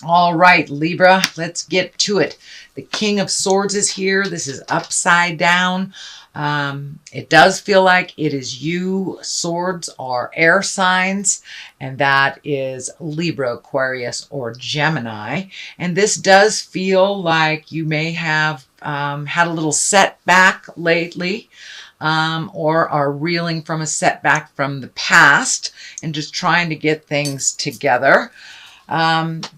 All right, Libra, let's get to it. The King of Swords is here. This is upside down. It does feel like it is you. Swords are air signs, and that is Libra, Aquarius, or Gemini. And this does feel like you may have had a little setback lately. Or are reeling from a setback from the past and just trying to get things together.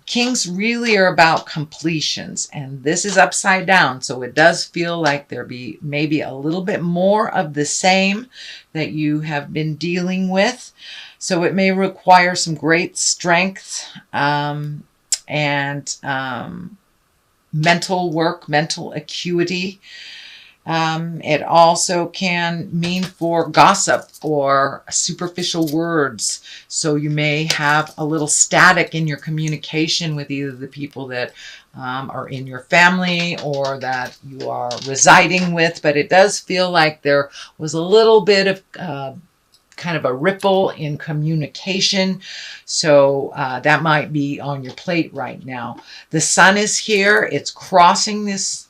Kings really are about completions, and this is upside down, so it does feel like there be maybe a little bit more of the same that you have been dealing with. So it may require some great strength and mental work, mental acuity. It also can mean for gossip or superficial words. So you may have a little static in your communication with either the people that are in your family or that you are residing with. But it does feel like there was a little bit of kind of a ripple in communication. So that might be on your plate right now. The sun is here. It's crossing this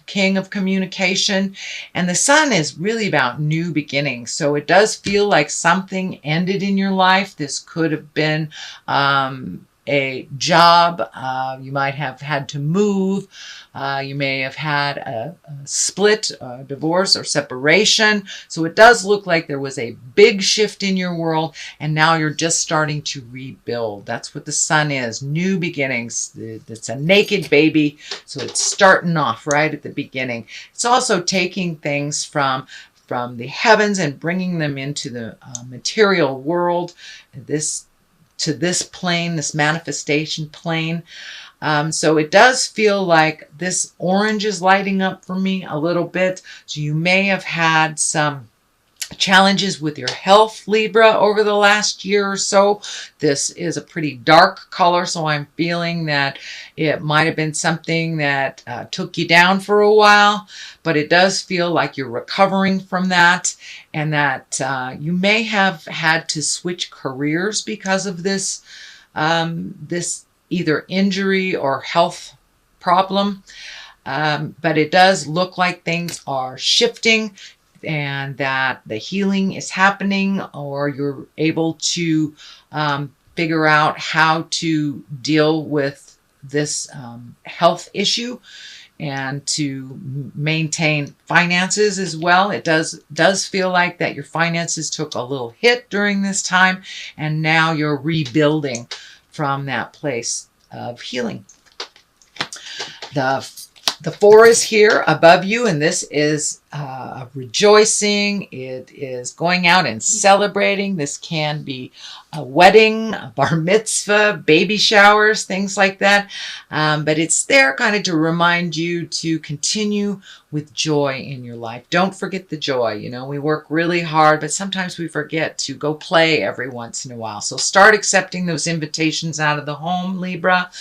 king of communication. And the sun is really about new beginnings. So it does feel like something ended in your life. This could have been a job. You might have had to move. You may have had a split, a divorce, or separation. So it does look like there was a big shift in your world, and now you're just starting to rebuild. That's what the sun is, new beginnings. It's a naked baby, so it's starting off right at the beginning. It's also taking things from the heavens and bringing them into the material world. To this plane, this manifestation plane. So it does feel like this orange is lighting up for me a little bit. So you may have had some challenges with your health, Libra, over the last year or so. This is a pretty dark color, so I'm feeling that it might have been something that took you down for a while, but it does feel like you're recovering from that, and that you may have had to switch careers because of this, this either injury or health problem. But it does look like things are shifting, and that the healing is happening, or you're able to figure out how to deal with this health issue and to maintain finances as well. It does feel like that your finances took a little hit during this time, and now you're rebuilding from that place of healing. The four is here above you, and this is rejoicing. It is going out and celebrating. This can be a wedding, a bar mitzvah, baby showers, things like that. But it's there kind of to remind you to continue with joy in your life. Don't forget the joy. You know, we work really hard, but sometimes we forget to go play every once in a while. So start accepting those invitations out of the home, Libra.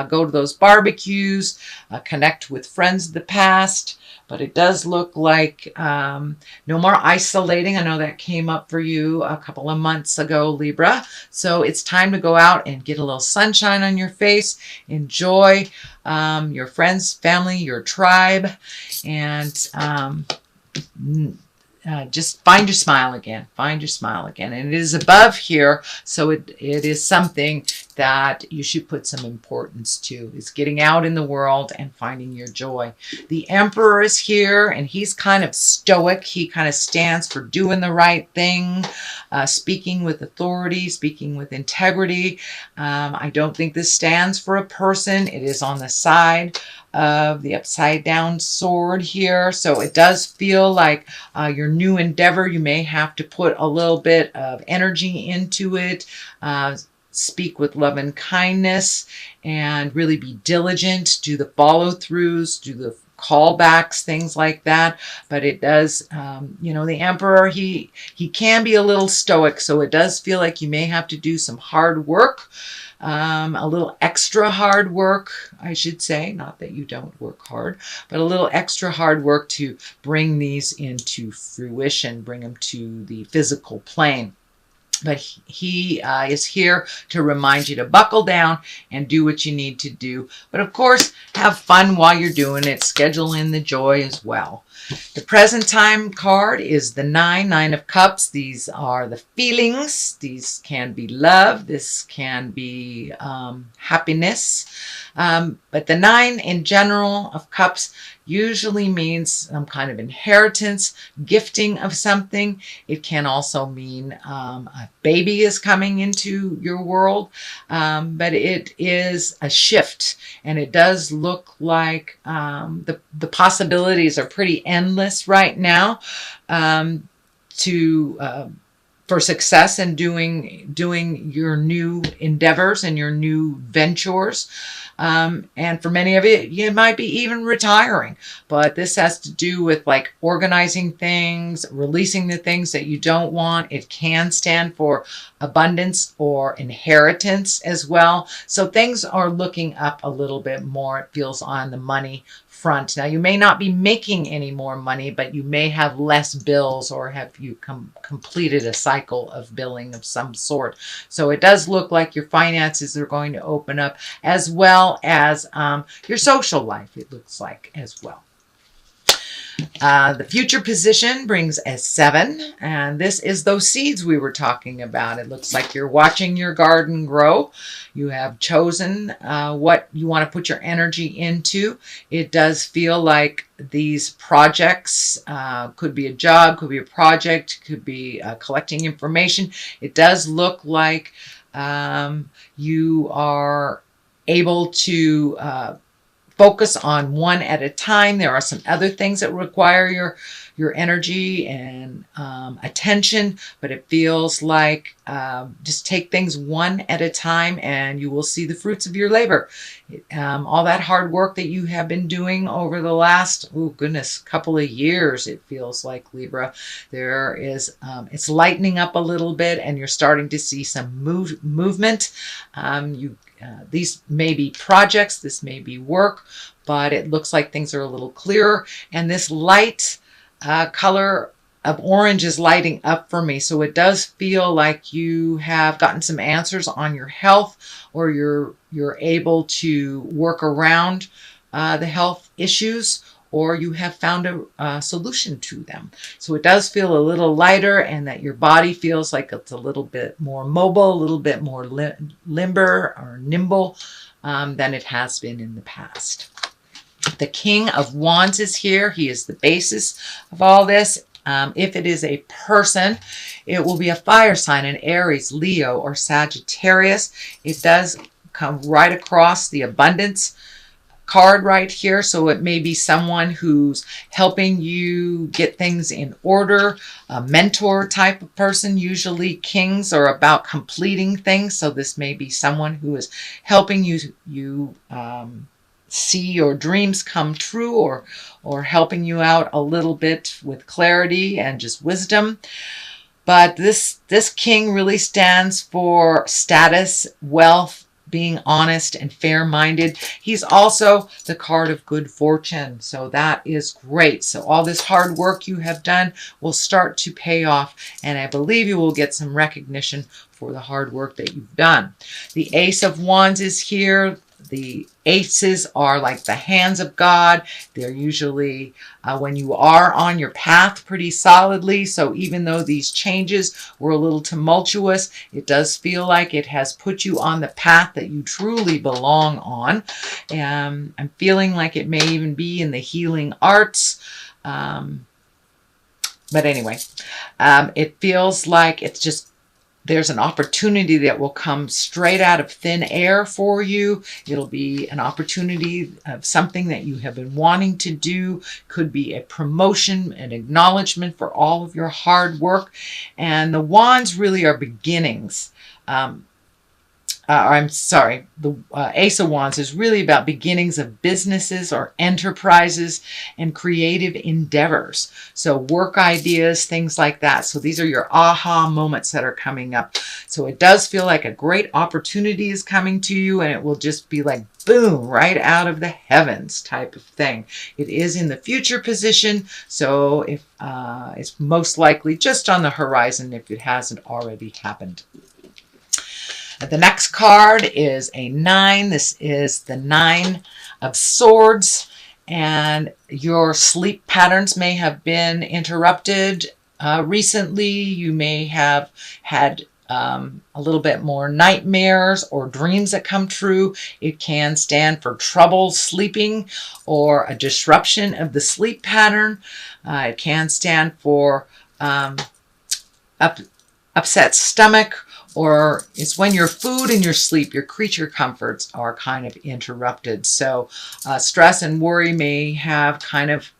Go to those barbecues, connect with friends of the past. But it does look like no more isolating. I know that came up for you a couple of months ago, Libra. So it's time to go out and get a little sunshine on your face. Enjoy your friends, family, your tribe, and just find your smile again. Find your smile again. And it is above here, so it is something that you should put some importance to. Is getting out in the world and finding your joy. The Emperor is here, and he's kind of stoic. He kind of stands for doing the right thing, speaking with authority, speaking with integrity. I don't think this stands for a person. It is on the side of the upside down sword here. So it does feel like your new endeavor, you may have to put a little bit of energy into it. Speak with love and kindness, and really be diligent. Do the follow-throughs, do the callbacks, things like that. But it does, you know, the Emperor, he can be a little stoic, so it does feel like you may have to do some hard work. A little extra hard work, I should say. Not that you don't work hard, but a little extra hard work to bring these into fruition, bring them to the physical plane. But he is here to remind you to buckle down and do what you need to do. But of course, have fun while you're doing it. Schedule in the joy as well. The present time card is the Nine of Cups. These are the feelings. These can be love. This can be happiness. But the 9 in general of Cups usually means some kind of inheritance, gifting of something. It can also mean a baby is coming into your world, but it is a shift, and it does look like the possibilities are pretty endless right now for success in doing your new endeavors and your new ventures. And for many of you might be even retiring, but this has to do with like organizing things, releasing the things that you don't want. It can stand for abundance or inheritance as well. So things are looking up a little bit more, it feels, on the money front. Now, you may not be making any more money, but you may have less bills, or have you completed a cycle of billing of some sort. So it does look like your finances are going to open up, as well as your social life, it looks like, as well. The future position brings a 7, and this is those seeds we were talking about. It looks like you're watching your garden grow. You have chosen what you want to put your energy into. It does feel like these projects could be a job, could be a project, could be collecting information. It does look like you are able to focus on one at a time. There are some other things that require your energy and attention, but it feels like just take things one at a time and you will see the fruits of your labor. All that hard work that you have been doing over the last, couple of years, it feels like, Libra, there is, it's lightening up a little bit, and you're starting to see some movement. These may be projects, this may be work, but it looks like things are a little clearer. And this light color of orange is lighting up for me. So it does feel like you have gotten some answers on your health, or you're able to work around the health issues, or you have found a solution to them. So it does feel a little lighter, and that your body feels like it's a little bit more mobile, a little bit more limber or nimble than it has been in the past. The King of Wands is here. He is the basis of all this. If it is a person, it will be a fire sign, an Aries, Leo, or Sagittarius. It does come right across the abundance card right here. So it may be someone who's helping you get things in order, a mentor type of person. Usually kings are about completing things. So this may be someone who is helping you see your dreams come true, or helping you out a little bit with clarity and just wisdom. But this king really stands for status, wealth, being honest and fair-minded. He's also the card of good fortune. So that is great. So all this hard work you have done will start to pay off, and I believe you will get some recognition for the hard work that you've done. The Ace of Wands is here. The aces are like the hands of God. They're usually when you are on your path pretty solidly. So even though these changes were a little tumultuous, it does feel like it has put you on the path that you truly belong on. I'm feeling like it may even be in the healing arts. But anyway, it feels like it's just, there's an opportunity that will come straight out of thin air for you. It'll be an opportunity of something that you have been wanting to do. Could be a promotion, an acknowledgement for all of your hard work. And the wands really are beginnings. I'm sorry, the Ace of Wands is really about beginnings of businesses or enterprises and creative endeavors. So work ideas, things like that. So these are your aha moments that are coming up. So it does feel like a great opportunity is coming to you, and it will just be like boom, right out of the heavens type of thing. It is in the future position, so if it's most likely just on the horizon if it hasn't already happened. The next card is a 9. This is the 9 of Swords, and your sleep patterns may have been interrupted recently. You may have had a little bit more nightmares or dreams that come true. It can stand for trouble sleeping or a disruption of the sleep pattern. It can stand for upset stomach, or it's when your food and your sleep, your creature comforts are kind of interrupted. So stress and worry may have kind of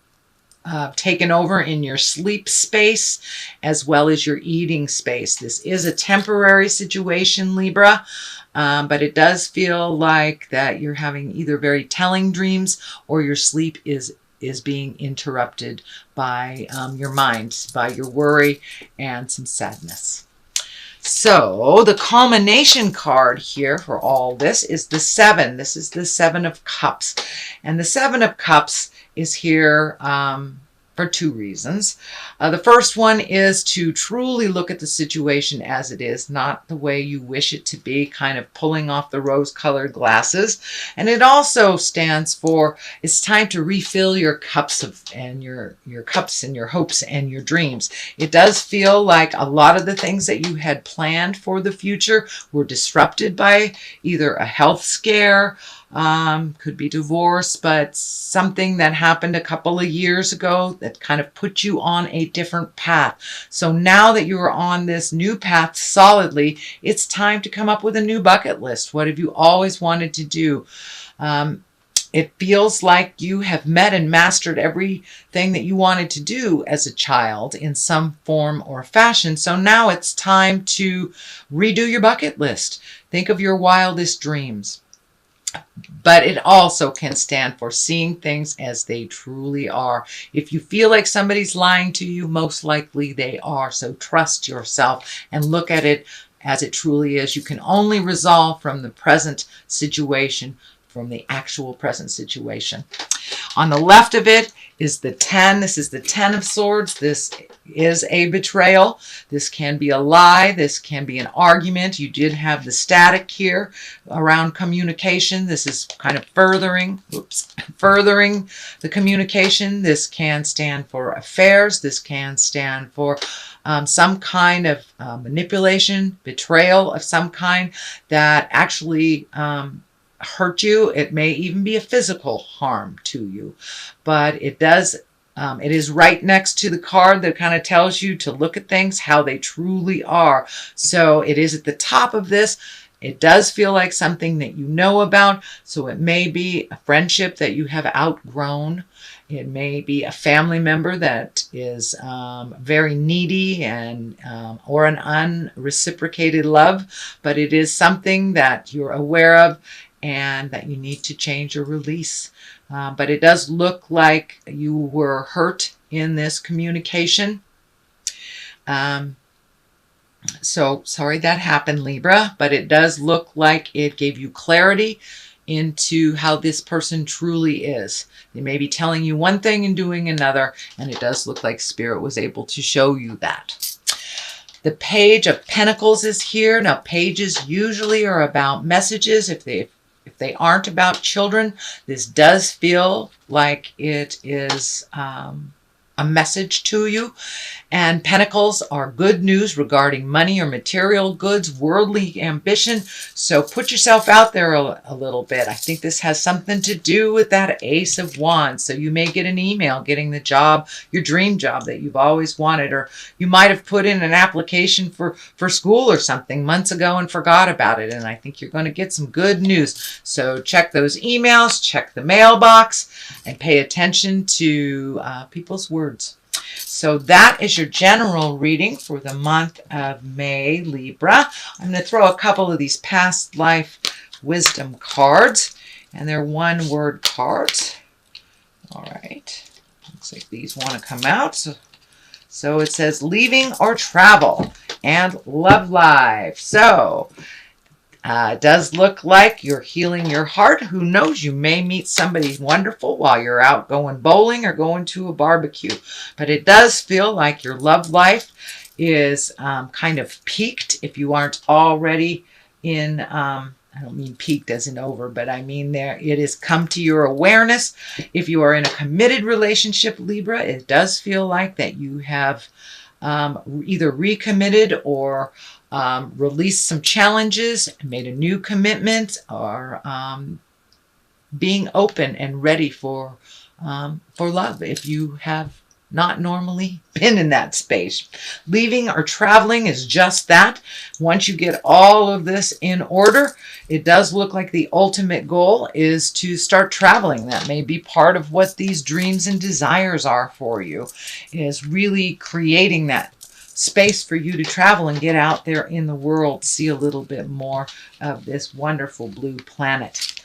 taken over in your sleep space as well as your eating space. This is a temporary situation, Libra, but it does feel like that you're having either very telling dreams or your sleep is being interrupted by your mind, by your worry and some sadness. So the culmination card here for all this is the 7. This is the 7 of Cups. And the 7 of Cups is here for 2 reasons. The first one is to truly look at the situation as it is, not the way you wish it to be, kind of pulling off the rose-colored glasses. And it also stands for it's time to refill your cups and your cups and your hopes and your dreams. It does feel like a lot of the things that you had planned for the future were disrupted by either a health scare, could be divorce, but something that happened a couple of years ago that kind of put you on a different path. So now that you are on this new path solidly, it's time to come up with a new bucket list. What have you always wanted to do? It feels like you have met and mastered everything that you wanted to do as a child in some form or fashion. So now it's time to redo your bucket list. Think of your wildest dreams. But it also can stand for seeing things as they truly are. If you feel like somebody's lying to you, most likely they are. So trust yourself and look at it as it truly is. You can only resolve from the present situation, from the actual present situation. On the left of it is the 10. This is the 10 of Swords. This is a betrayal. This can be a lie. This can be an argument. You did have the static here around communication. This is kind of furthering the communication. This can stand for affairs. This can stand for some kind of manipulation, betrayal of some kind that actually hurt you. It may even be a physical harm to you, but it does it is right next to the card that kind of tells you to look at things how they truly are. So it is at the top of this. It does feel like something that you know about. So it may be a friendship that you have outgrown. It may be a family member that is very needy and or an unreciprocated love, but it is something that you're aware of and that you need to change or release. But it does look like you were hurt in this communication. So sorry that happened, Libra, but it does look like it gave you clarity into how this person truly is. They may be telling you one thing and doing another, and it does look like Spirit was able to show you that. The Page of Pentacles is here. Now, pages usually are about messages. If they aren't about children, this does feel like it is a message to you. And pentacles are good news regarding money or material goods, worldly ambition. So put yourself out there a little bit. I think this has something to do with that Ace of Wands. So you may get an email getting the job, your dream job that you've always wanted, or you might have put in an application for school or something months ago and forgot about it. And I think you're going to get some good news. So check those emails, check the mailbox, and pay attention to people's words. So that is your general reading for the month of May, Libra. I'm going to throw a couple of these past life wisdom cards, and they're one-word cards. All right. Looks like these want to come out. So it says leaving or travel and love life. So it does look like you're healing your heart. Who knows? You may meet somebody wonderful while you're out going bowling or going to a barbecue. But it does feel like your love life is kind of peaked if you aren't already in... I don't mean peaked as in over, but I mean there it has come to your awareness. If you are in a committed relationship, Libra, it does feel like that you have either recommitted or released some challenges, made a new commitment, or being open and ready for love if you have not normally been in that space. Leaving or traveling is just that. Once you get all of this in order, it does look like the ultimate goal is to start traveling. That may be part of what these dreams and desires are for you, is really creating that space for you to travel and get out there in the world, see a little bit more of this wonderful blue planet.